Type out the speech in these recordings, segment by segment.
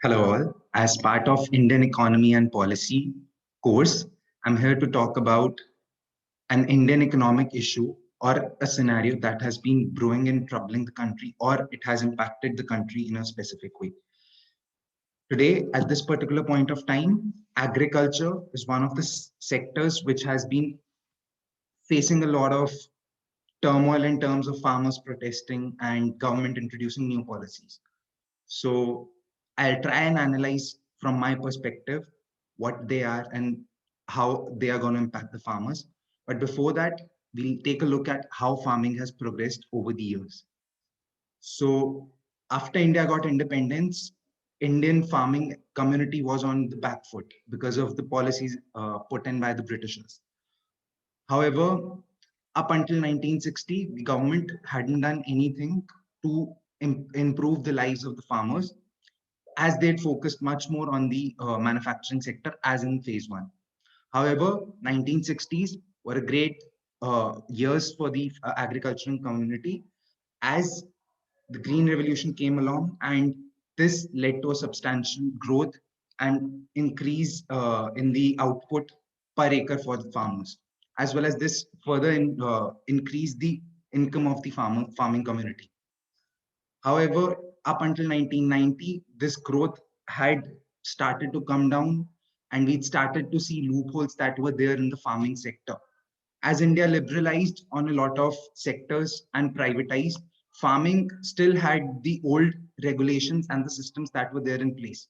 Hello all. As part of Indian Economy and Policy course, I'm here to talk about an Indian economic issue or a scenario that has been brewing and troubling the country, or it has impacted the country in a specific way. Today, at this particular point of time, agriculture is one of the sectors which has been facing a lot of turmoil in terms of farmers protesting and government introducing new policies. So I'll try and analyze from my perspective what they are and how they are going to impact the farmers. But before that, we'll take a look at how farming has progressed over the years. So after India got independence, Indian farming community was on the back foot because of the policies put in by the Britishers. However, up until 1960, the government hadn't done anything to improve the lives of the farmers, as they'd focused much more on the manufacturing sector as in phase one. However, 1960s were a great years for the agricultural community as the Green Revolution came along, and this led to a substantial growth and increase in the output per acre for the farmers, as well as this further increased the income of the farming community. However, up until 1990, this growth had started to come down, and we started to see loopholes that were there in the farming sector. As India liberalized on a lot of sectors and privatized, farming still had the old regulations and the systems that were there in place,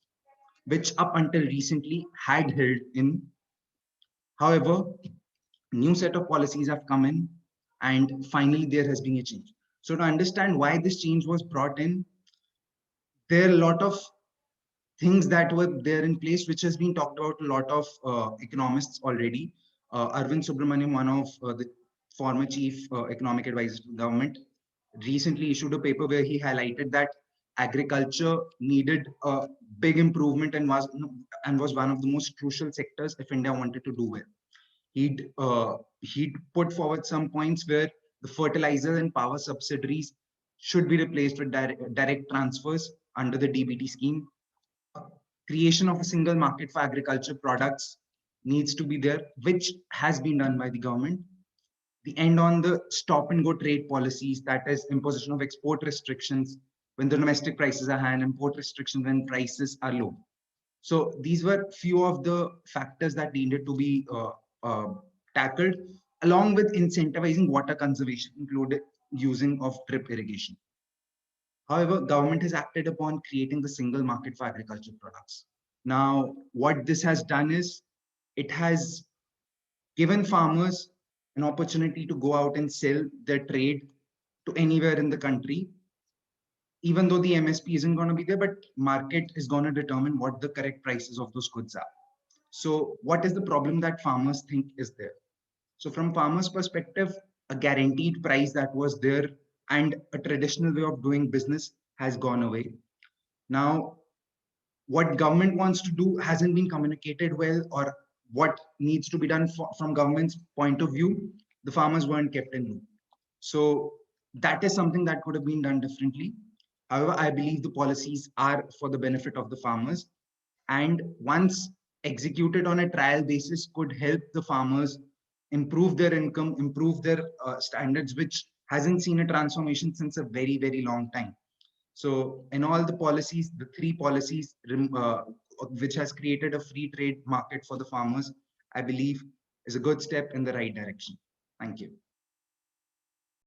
which up until recently had held in. However, new set of policies have come in, and finally there has been a change. So to understand why this change was brought in, there are a lot of things that were there in place, which has been talked about a lot of economists already. Arvind Subramanian, one of the former chief economic advisors to the government, recently issued a paper where he highlighted that agriculture needed a big improvement and was one of the most crucial sectors if India wanted to do well. He'd put forward some points where the fertilizer and power subsidiaries should be replaced with direct transfers under the DBT scheme. Creation of a single market for agriculture products needs to be there, which has been done by the government. The end on the stop and go trade policies, that is imposition of export restrictions when the domestic prices are high and import restrictions when prices are low. So these were few of the factors that needed to be tackled, along with incentivizing water conservation, included using of drip irrigation. However, government has acted upon creating the single market for agricultural products. Now, what this has done is it has given farmers an opportunity to go out and sell their trade to anywhere in the country, even though the MSP isn't going to be there, but market is going to determine what the correct prices of those goods are. So what is the problem that farmers think is there? So from farmers' perspective, a guaranteed price that was there and a traditional way of doing business has gone away. Now, what government wants to do hasn't been communicated well, or what needs to be done from government's point of view, the farmers weren't kept in loop. So that is something that could have been done differently. However, I believe the policies are for the benefit of the farmers, and once executed on a trial basis could help the farmers improve their income, improve their standards, which hasn't seen a transformation since a very, very long time. So in all the policies, the three policies which has created a free trade market for the farmers, I believe is a good step in the right direction. Thank you.